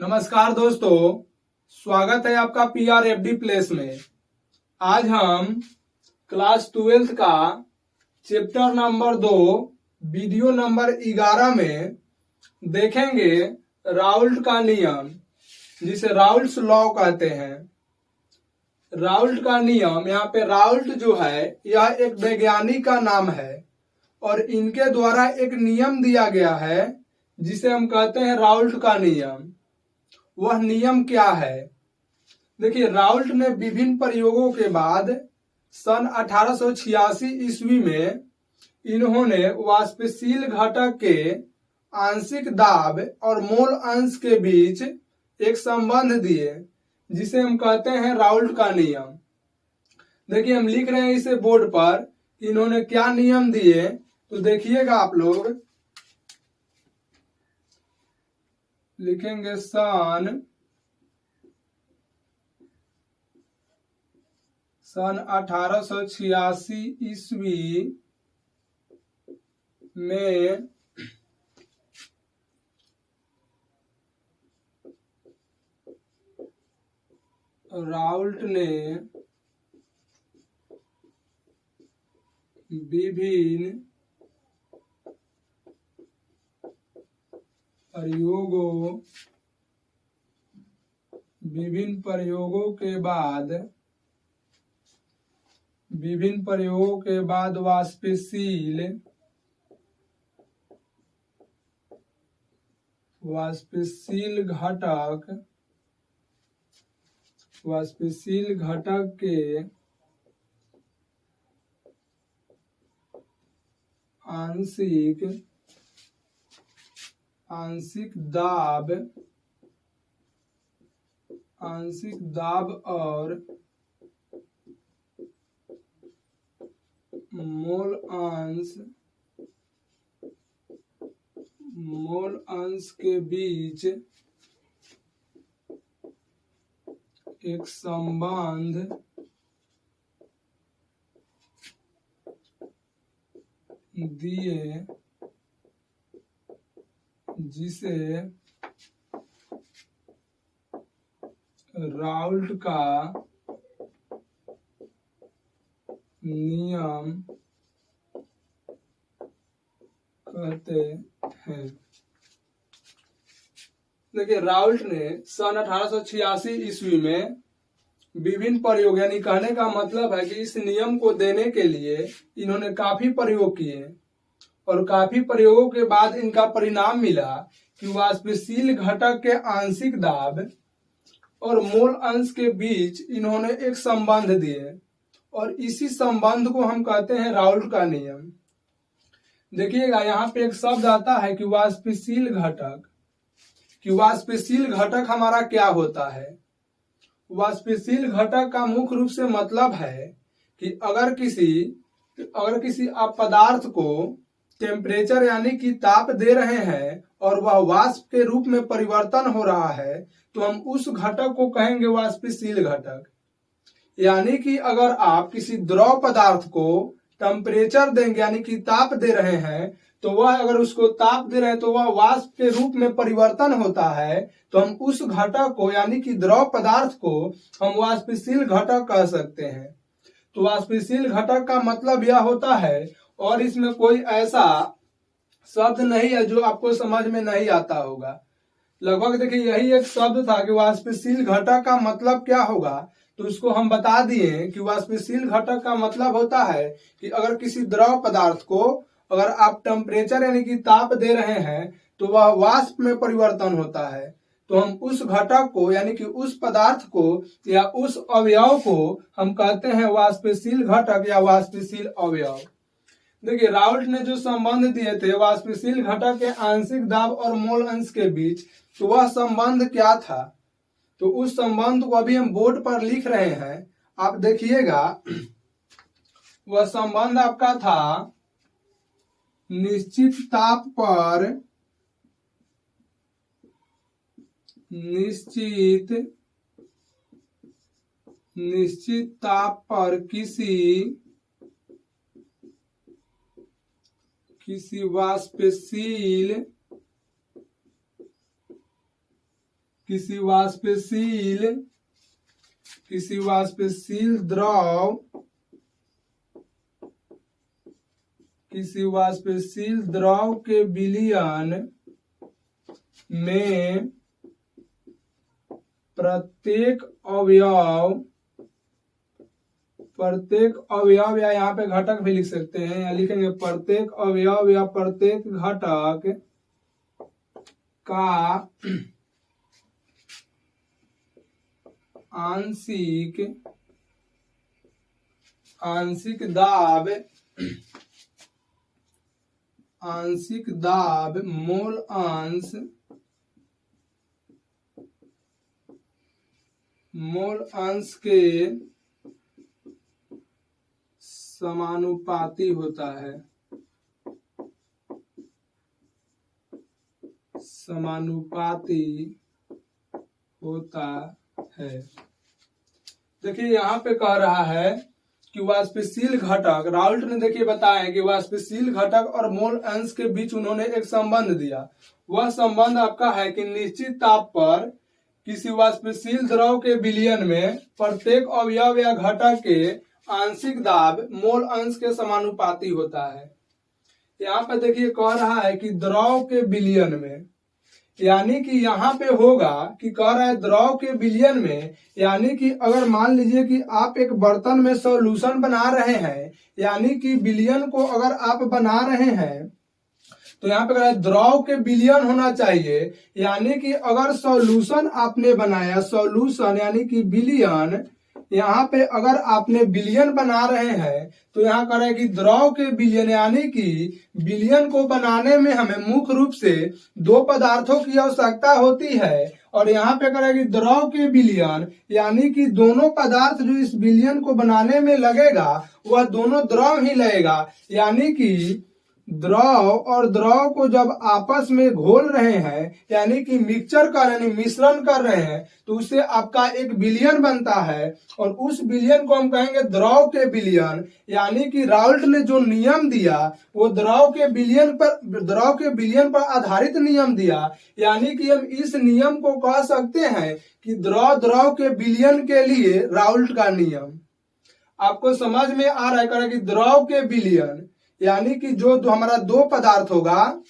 नमस्कार दोस्तों, स्वागत है आपका PRFD प्लेस में। आज हम क्लास 12th का चैप्टर नंबर 2 वीडियो नंबर 11 में देखेंगे राउल्ट का नियम, जिसे राउल्ट्स लॉ कहते हैं। राउल्ट का नियम, यहाँ पे राउल्ट जो है यह एक वैज्ञानिक का नाम है और इनके द्वारा एक नियम दिया गया है जिसे हम कहते हैं राउल्ट का नियम। वह नियम क्या है? देखिए, राउल्ट ने विभिन्न प्रयोगों के बाद सन 1886 ईस्वी में इन्होंने वाष्पशील घटक के आंशिक दाब और मोल अंश के बीच एक संबंध दिए जिसे हम कहते हैं राउल्ट का नियम। देखिए, हम लिख रहे हैं इसे बोर्ड पर, इन्होंने क्या नियम दिए तो देखिएगा आप लोग। लिखेंगे सन 1886 ईस्वी में राउल्ट ने विभिन्न प्रयोगों के बाद वाष्पशील घटक के आंशिक दाब और मोल अंश के बीच एक संबंध दिए जिसे राउल्ट का नियम कहते हैं। देखिए, राउल्ट ने सन 1886 ईस्वी में विभिन्न प्रयोग, यानी कहने का मतलब है कि इस नियम को देने के लिए इन्होंने काफी प्रयोग किए और काफी प्रयोगों के बाद इनका परिणाम मिला कि वाष्पशील घटक के आंशिक दाब और मोल अंश के बीच इन्होंने एक संबंध दिए और इसी संबंध को हम कहते हैं राउल्ट का नियम। देखिएगा, यहाँ पे एक शब्द आता है कि वाष्पशील घटक हमारा क्या होता है। वाष्पशील घटक का मुख्य रूप से मतलब है कि अगर किसी आप पदार्थ को टेम्परेचर यानी कि ताप दे रहे हैं और वह वाष्प के रूप में परिवर्तन हो रहा है तो हम उस घटक को कहेंगे वाष्पशील घटक। यानी कि अगर आप किसी द्रव पदार्थ को टेम्परेचर देंगे यानी कि ताप दे रहे हैं तो वह, अगर उसको ताप दे रहे हैं तो वह वाष्प के रूप में परिवर्तन होता है, तो हम उस घटक को यानी कि द्रव पदार्थ को हम वाष्पशील घटक कह सकते हैं। तो वाष्पशील घटक का मतलब यह होता है और इसमें कोई ऐसा शब्द नहीं है जो आपको समझ में नहीं आता होगा। लगभग देखिए यही एक शब्द था कि वाष्पशील घटक का मतलब क्या होगा, तो इसको हम बता दिए कि वाष्पशील घटक का मतलब होता है कि अगर किसी द्रव पदार्थ को अगर आप टेम्परेचर यानी कि ताप दे रहे हैं तो वह वाष्प में परिवर्तन होता है, तो हम उस घटक को यानी कि उस पदार्थ को या उस अवयव को हम कहते हैं वाष्पशील घटक या वाष्पशील अवयव। देखिए, राउल्ट ने जो संबंध दिए थे वाष्पशील घटक के आंशिक दाब और मोल अंश के बीच, तो वह संबंध क्या था, तो उस संबंध को अभी हम बोर्ड पर लिख रहे हैं, आप देखिएगा। वह संबंध आपका था निश्चित ताप पर किसी किसी वाष्पशील द्रव के विलयन में प्रत्येक अवयव या यहाँ पे घटक भी लिख सकते हैं, या लिखेंगे प्रत्येक अवयव या प्रत्येक घटक का आंशिक दाब मोल अंश के समानुपाती होता है। देखिए यहाँ पे कह रहा है कि वाष्पशील घटक, राउल्ट ने देखिए बताया कि वाष्पशील घटक और मोल अंश के बीच उन्होंने एक संबंध दिया। वह संबंध आपका है कि निश्चित ताप पर किसी वाष्पशील द्रव के विलयन में प्रत्येक अवयव या घटक के आंशिक दाब मोल अंश के समानुपाती होता है। यहाँ पे देखिए कह रहा है कि द्रव के विलयन में, यानी कि यहाँ पे होगा कि कह रहा है द्रव के विलयन में, यानी कि अगर मान लीजिए कि आप एक बर्तन में सॉल्यूशन बना रहे हैं, यानी कि विलयन को अगर आप बना रहे हैं तो यहाँ पे कह रहा है द्रव के विलयन होना चाहिए। यानी कि अगर सॉल्यूशन आपने बनाया, सॉल्यूशन यानी कि विलयन, यहाँ पे अगर आपने विलयन बना रहे हैं तो यहाँ कह रहा है कि द्रव के विलयन, यानी कि विलयन को बनाने में हमें मुख्य रूप से दो पदार्थों की आवश्यकता होती है। और यहाँ पे कह रहा है कि द्रव के विलयन, यानी कि दोनों पदार्थ जो इस विलयन को बनाने में लगेगा वह दोनों द्रव ही लगेगा। यानी कि द्रव और द्रव को जब आपस में घोल रहे हैं, यानी कि मिक्सचर कर रहे हैं, मिश्रण कर रहे हैं, तो उससे आपका एक विलयन बनता है और उस विलयन को हम कहेंगे द्रव के विलयन। यानी कि राउल्ट ने जो नियम दिया वो द्रव के विलयन पर आधारित नियम दिया। यानी कि हम इस नियम को कह सकते हैं कि द्रव के विलयन के लिए राउल्ट का नियम। आपको समझ में आ रहा है कि द्रव के विलयन, यानी कि जो हमारा दो पदार्थ होगा,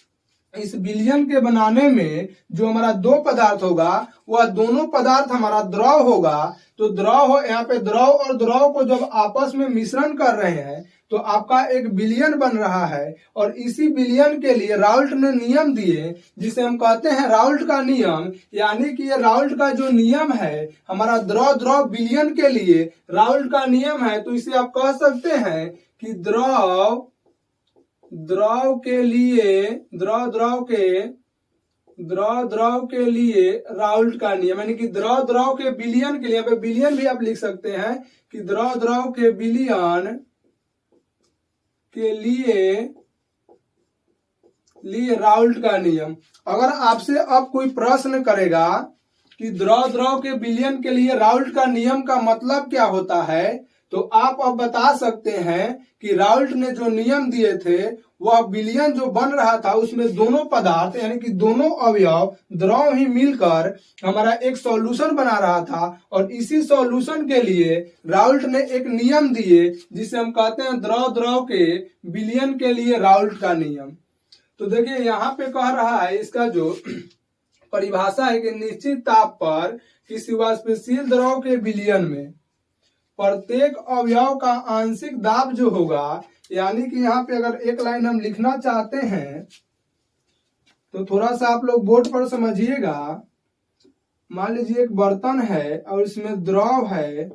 इस विलयन के बनाने में जो हमारा दो पदार्थ होगा वह दोनों पदार्थ हमारा द्रव होगा। तो द्रव हो, यहाँ पे द्रव और द्रव को जब आपस में मिश्रण कर रहे हैं तो आपका एक विलयन बन रहा है। और इसी विलयन के लिए राउल्ट ने नियम दिए जिसे हम कहते हैं राउल्ट का नियम। यानी कि ये राउल्ट का जो नियम है हमारा द्रव विलयन के लिए राउल्ट का नियम है। तो इसे आप कह सकते हैं कि द्रव के लिए राउल्ट का नियम, यानी कि द्रव के विलयन के लिए, यहाँ पे विलयन भी आप लिख सकते हैं कि द्रव के विलयन के लिए राउल्ट का नियम। अगर आपसे अब कोई प्रश्न करेगा कि द्रव के विलयन के लिए राउल्ट का नियम का मतलब क्या होता है, तो आप अब बता सकते हैं कि राउल्ट ने जो नियम दिए थे वह विलयन जो बन रहा था उसमें दोनों पदार्थ यानी कि दोनों अवयव द्रव ही मिलकर हमारा एक सॉल्यूशन बना रहा था। और इसी सॉल्यूशन के लिए राउल्ट ने एक नियम दिए जिसे हम कहते हैं द्रव के विलयन के लिए राउल्ट का नियम। तो देखिए यहाँ पे कह रहा है, इसका जो परिभाषा है कि निश्चित ताप पर किसी वाष्पशील द्रव के विलयन में प्रत्येक अवयव का आंशिक दाब जो होगा, यानी कि यहाँ पे अगर एक लाइन हम लिखना चाहते हैं तो थोड़ा सा आप लोग बोर्ड पर समझिएगा। मान लीजिए एक बर्तन है और इसमें द्रव है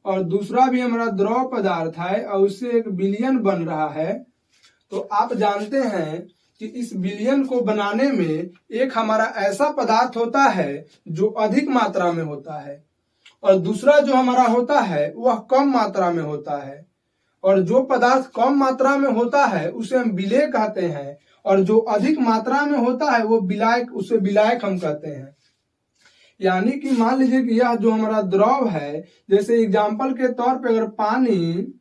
और दूसरा भी हमारा द्रव पदार्थ है और उससे एक विलयन बन रहा है। तो आप जानते हैं कि इस विलयन को बनाने में एक हमारा ऐसा पदार्थ होता है जो अधिक मात्रा में होता है और दूसरा जो हमारा होता है वह कम मात्रा में होता है। और जो पदार्थ कम मात्रा में होता है उसे हम विलेय कहते हैं और जो अधिक मात्रा में होता है वो विलायक, उसे विलायक हम कहते हैं। यानी कि मान लीजिए कि यह जो हमारा द्रव है, जैसे एग्जाम्पल के तौर पे अगर पानी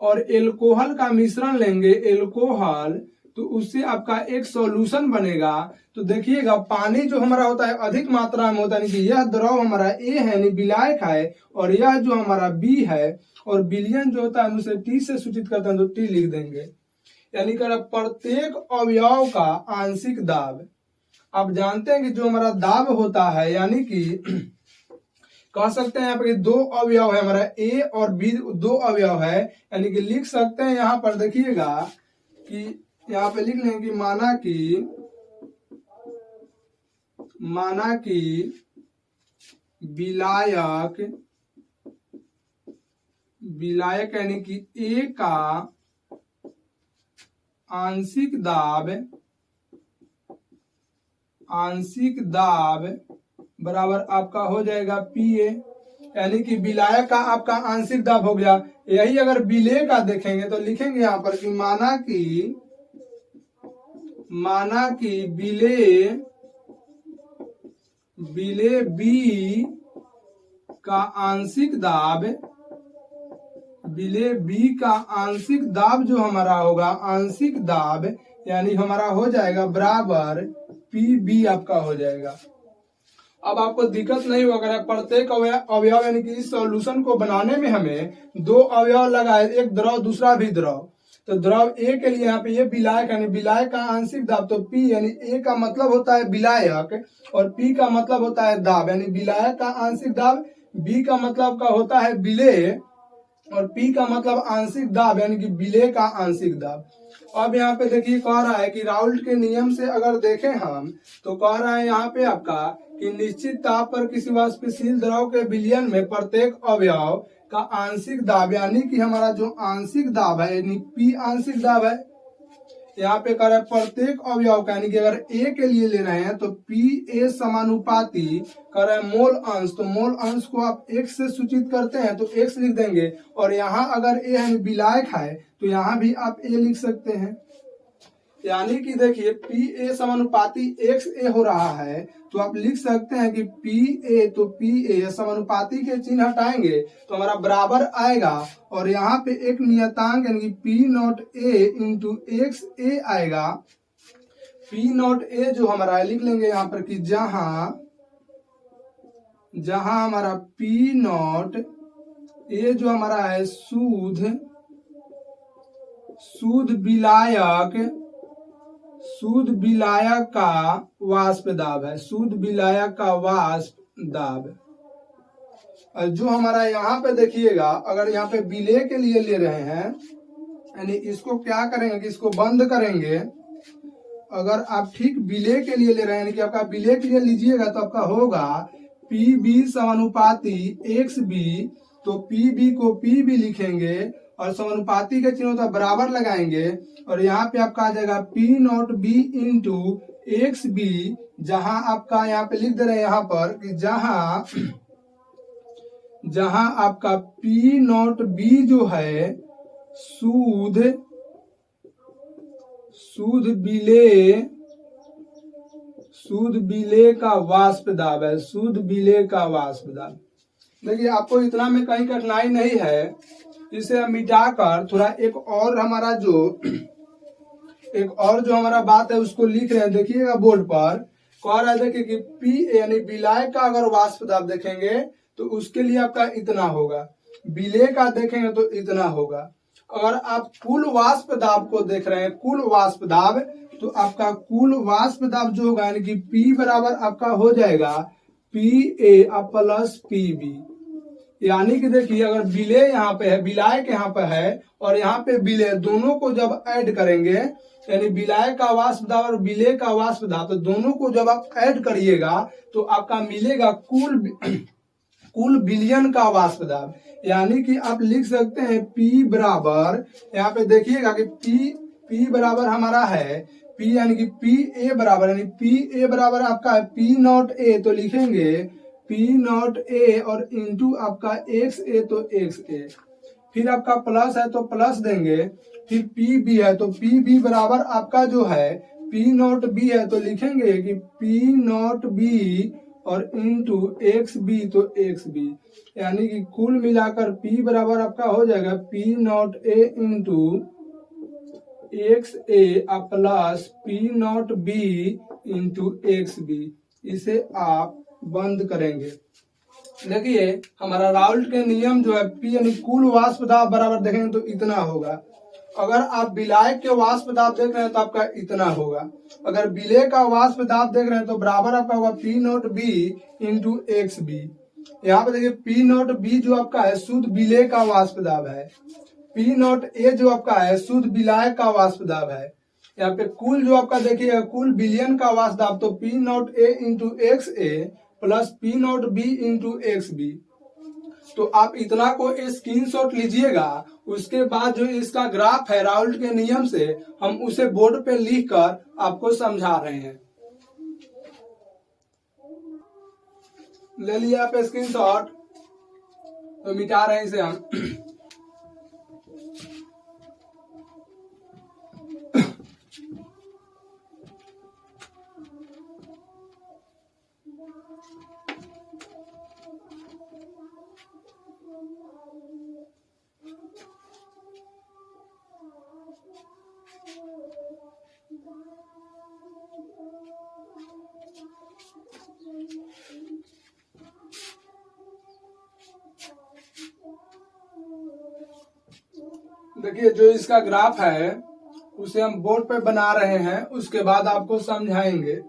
और एल्कोहल का मिश्रण लेंगे, एल्कोहल, तो उससे आपका एक सॉल्यूशन बनेगा। तो देखिएगा पानी जो हमारा होता है अधिक मात्रा में होता है, यानी कि यह द्रव हमारा ए है यानी विलायक है, और यह जो हमारा बी है, और विलयन जो होता है हम उसे टी से सूचित करते हैं तो टी लिख देंगे। यानी कि प्रत्येक अवयव का आंशिक दाब, आप जानते हैं कि जो हमारा दाब होता है, यानी कि कह सकते हैं यहाँ पे दो अवयव है हमारा ए और बी, दो अवयव है, यानी कि लिख सकते हैं यहाँ पर देखिएगा कि यहाँ पे लिख लेंगे कि माना कि विलायक यानी कि ए का आंशिक दाब बराबर आपका हो जाएगा पी ए, यानी कि विलायक का आपका आंशिक दाब हो गया। यही अगर विलेय का देखेंगे तो लिखेंगे यहाँ पर कि माना कि विलेय बी का आंशिक दाब जो हमारा होगा, आंशिक दाब यानी हमारा हो जाएगा बराबर पी बी आपका हो जाएगा। अब आपको दिक्कत नहीं होगा, प्रत्येक अवयव यानी कि इस सॉल्यूशन को बनाने में हमें दो अवयव लगाए, एक द्रव दूसरा भी द्रव। तो द्रव ए के लिए यहाँ पे ये विलायक यानी विलायक का आंशिक दाब, तो पी यानी ए का मतलब होता है विलायक और पी का मतलब होता है दाब, यानी विलायक का आंशिक दाब, बी का मतलब का होता है विलेय और पी का मतलब आंशिक दाब यानी कि विलेय का आंशिक दाब। अब यहाँ पे देखिए कह रहा है कि राउल्ट के नियम से अगर देखें हम तो कह रहा है यहाँ पे आपका कि निश्चित ताप पर किसी वाष्पशील द्रव के विलयन में प्रत्येक अवयव का आंशिक दाब, यानी कि हमारा जो आंशिक दाब है यानी पी आंशिक दाब है, यहाँ पे कह रहा है प्रत्येक अवयव का, यानी कि अगर ए के लिए ले रहे हैं तो पी ए समानुपाती कह रहा है मोल अंश, तो मोल अंश को आप एक्स से सूचित करते हैं तो एक्स लिख देंगे, और यहाँ अगर ए यानी विलायक है तो यहाँ भी आप ए लिख सकते हैं। यानी कि देखिए पी ए समानुपाती एक्स ए हो रहा है, तो आप लिख सकते हैं कि पी ए, तो पी ए समानुपाती के चिन्ह हटाएंगे तो हमारा बराबर आएगा, और यहाँ पे एक नियतांक यानी कि P naught A into x A आएगा। पी नॉट ए जो हमारा लिख लेंगे यहाँ पर कि जहां हमारा पी नॉट ए जो हमारा है शुद्ध विलायक का वाष्प दाब है, शुद्ध विलायक का वाष्प दाब। जो हमारा यहाँ पे देखिएगा अगर यहाँ पे विलेय के लिए ले रहे हैं, यानी इसको क्या करेंगे कि इसको बंद करेंगे। अगर आप ठीक विलेय के लिए ले रहे हैं यानी कि आपका विलेय के लिए लीजिएगा तो आपका होगा पी बी समानुपाती एक्स बी, तो पी बी को पी बी लिखेंगे और समानुपाती के चिन्ह तो बराबर लगाएंगे, और यहाँ पे आपका आ जाएगा P naught B into x B, जहां आपका यहाँ पे लिख दे रहे हैं यहाँ पर कि जहां आपका पी नॉट बी जो है शुद्ध विलेय का वाष्प दाब है, शुद्ध विलेय का वाष्प दाब। देखिए आपको इतना में कहीं कठिनाई नहीं है, इसे हम मिटाकर थोड़ा एक और जो हमारा बात है उसको लिख रहे हैं। देखिएगा बोर्ड पर कह रहा है देखिए कि पी यानी विलायक का अगर वाष्प दाब देखेंगे तो उसके लिए आपका इतना होगा, विलेय का देखेंगे तो इतना होगा। अगर आप कुल वाष्प दाब को देख रहे हैं, कुल वाष्प दाब, तो आपका कुल वाष्प दाब जो होगा यानी कि P बराबर आपका हो जाएगा P A plus P B. यानी कि देखिए अगर विलेय यहाँ पे है, विलायक यहाँ पे है और यहाँ पे विलेय, दोनों को जब ऐड करेंगे यानी विलायक का वाष्प दाब और विलेय का वाष्प दाब, तो दोनों को जब आप ऐड करिएगा तो आपका मिलेगा कुल विलयन का वाष्प दाब। यानी कि आप लिख सकते हैं P बराबर, यहाँ पे देखिएगा कि P बराबर हमारा है P यानी कि P A बराबर, यानी P A बराबर आपका है P नॉट A, तो लिखेंगे P नॉट A और इंटू आपका एक्स ए तो एक्स ए, फिर आपका प्लस है तो प्लस देंगे, फिर P B है तो P B बराबर आपका जो है P नॉट B है, तो लिखेंगे कि P नॉट B और इंटू एक्स बी तो एक्स बी, यानी कि कुल मिलाकर P बराबर आपका हो जाएगा P naught A into x a plus p naught B into x b. इसे आप बंद करेंगे। देखिए हमारा राउल्ट के नियम जो है पी यानी कुल वाष्प दाब बराबर देखेंगे तो इतना होगा। अगर आप विलायक के वाष्प दाब देख रहे हैं तो आपका इतना होगा। अगर विलेय का वाष्प दाब देख रहे हैं तो बराबर आपका होगा p naught B into x b. यहाँ पे देखिए पी नॉट बी जो आपका है शुद्ध विलेय का वाष्प दाब है, पी नॉट ए जो आपका है शुद्ध विलायक का वाष्प दाब है। यहाँ पे कुल जो आपका देखिए कुल विलयन का वाष्प दाब तो p naught A into x a plus p naught B into x b. तो आप इतना को स्क्रीनशॉट लीजिएगा। उसके बाद जो इसका ग्राफ है राउल्ट के नियम से हम उसे बोर्ड पे लिख कर आपको समझा रहे हैं। ले लिया आप स्क्रीनशॉट, तो मिटा रहे हैं इसे हम। देखिए जो इसका ग्राफ है उसे हम बोर्ड पे बना रहे हैं, उसके बाद आपको समझाएंगे।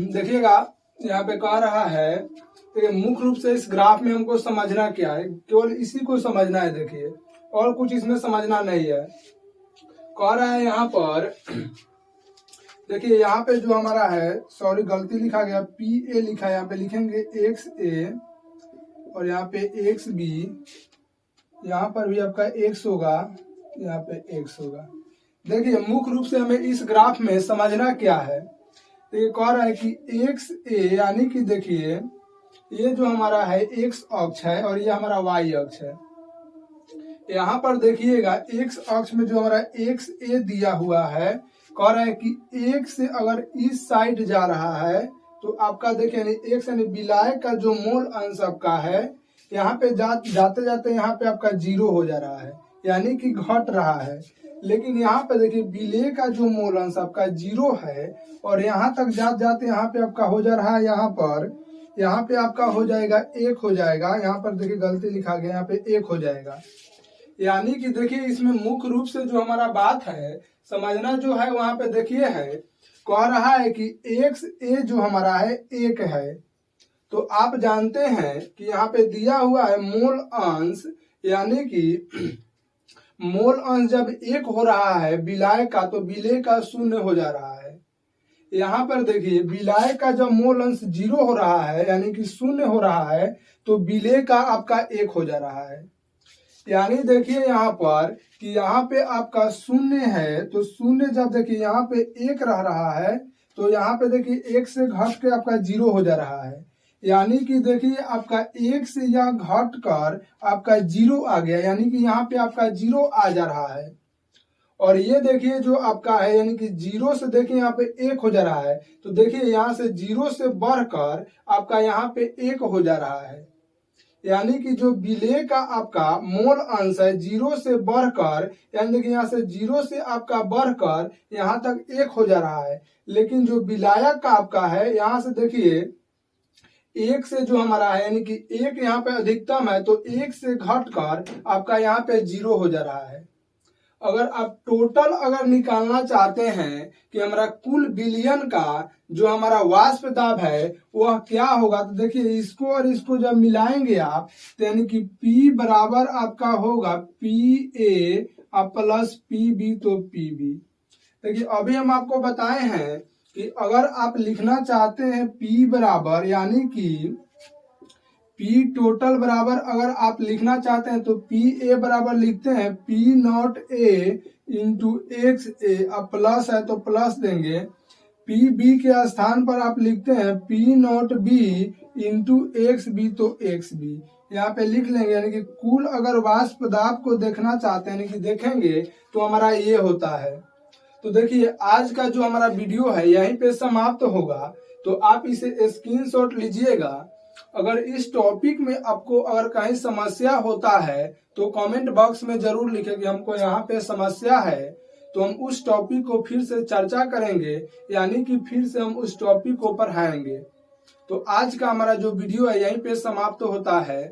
देखिएगा यहाँ पे कह रहा है कि मुख्य रूप से इस ग्राफ में हमको समझना क्या है, केवल इसी को समझना है। देखिए और कुछ इसमें समझना नहीं है। कह रहा है यहाँ पर देखिए यहाँ पे जो हमारा है, सॉरी गलती लिखा गया, पी ए लिखा है, यहाँ पे लिखेंगे एक्स ए और यहाँ पे एक्स बी, यहाँ पर भी आपका एक्स होगा, यहाँ पे एक्स होगा। देखिए मुख्य रूप से हमें इस ग्राफ में समझना क्या है। तो ये कह रहा है कि एक्स ए यानी कि देखिए ये जो हमारा है एक्स अक्ष है और ये हमारा वाई अक्ष है। यहाँ पर देखिएगा एक्स अक्ष में जो हमारा एक्स ए दिया हुआ है, कह रहा है कि एक से अगर इस साइड जा रहा है तो आपका देखिए एक्स यानी विलायक का जो मोल अंश आपका है, यहाँ पे जाते जाते यहाँ पे आपका 0 हो जा रहा है, यानी कि घट रहा है। लेकिन यहाँ पे देखिए विलेय का जो मोल अंश आपका 0 है और यहाँ तक जाते जाते यहाँ पे आपका हो जा रहा है, यहाँ पे आपका हो जाएगा 1 हो जाएगा। यहाँ पर देखिए गलती लिखा गया, यहाँ पे 1 हो जाएगा। यानी कि देखिए इसमें मुख्य रूप से जो हमारा बात है समझना जो है, वहां पे देखिए है कह रहा है कि एक्स ए जो हमारा है 1 है। तो आप जानते हैं कि यहाँ पे दिया हुआ है मोल अंश, यानी कि मोल अंश जब 1 हो रहा है विलायक का तो विलेय का 0 हो जा रहा है। यहाँ पर देखिए विलय का जब मोल अंश 0 हो रहा है यानी कि 0 हो रहा है तो विलय का आपका 1 हो जा रहा है। यानी देखिए यहाँ पर कि यहाँ पे आपका 0 है तो 0 जब देखिए यहाँ पे 1 रह रहा है तो यहाँ पे देखिए 1 से घट के आपका 0 हो जा रहा है। यानी कि देखिए आपका 1 से यह घट कर आपका 0 आ गया, यानी कि यहाँ पे आपका 0 आ जा रहा है। और ये देखिए जो आपका है यानी कि 0 से देखिए यहाँ पे 1 हो जा रहा है तो देखिए यहाँ से 0 से बढ़कर आपका यहाँ पे 1 हो जा रहा है। यानी कि जो विलय का आपका मोल अंश है 0 से बढ़कर, यानी देखिए यहाँ से 0 से आपका बढ़कर यहाँ तक 1 हो जा रहा है। लेकिन जो विलायक का आपका है यहाँ से देखिए 1 से जो हमारा है यानी कि 1 यहाँ पे अधिकतम है तो 1 से घटकर आपका यहाँ पे 0 हो जा रहा है। अगर आप टोटल अगर निकालना चाहते हैं कि हमारा कुल बिलियन का जो हमारा वाष्प दाब है वह क्या होगा, तो देखिए इसको और इसको जब मिलाएंगे आप तो यानी कि P बराबर आपका होगा PA प्लस PB तो PB। देखिए अभी हम आपको बताए हैं कि अगर आप लिखना चाहते हैं P बराबर यानी कि P टोटल बराबर अगर आप लिखना चाहते हैं तो PA बराबर लिखते हैं P naught A into x A, अब प्लस है तो प्लस देंगे। PB के स्थान पर आप लिखते हैं P naught B into x b तो एक्स बी, यहाँ पे लिख लेंगे। यानी कि कुल अगर वाष्प दाब को देखना चाहते हैं यानी कि देखेंगे तो हमारा ये होता है। तो देखिए आज का जो हमारा वीडियो है यहीं पे समाप्त होगा, तो आप इसे स्क्रीनशॉट लीजिएगा। अगर इस टॉपिक में आपको अगर कहीं समस्या होता है तो कमेंट बॉक्स में जरूर लिखें कि हमको यहाँ पे समस्या है, तो हम उस टॉपिक को फिर से चर्चा करेंगे, यानी कि फिर से हम उस टॉपिक को पढ़ाएंगे। तो आज का हमारा जो वीडियो है यहीं पे समाप्त होता है।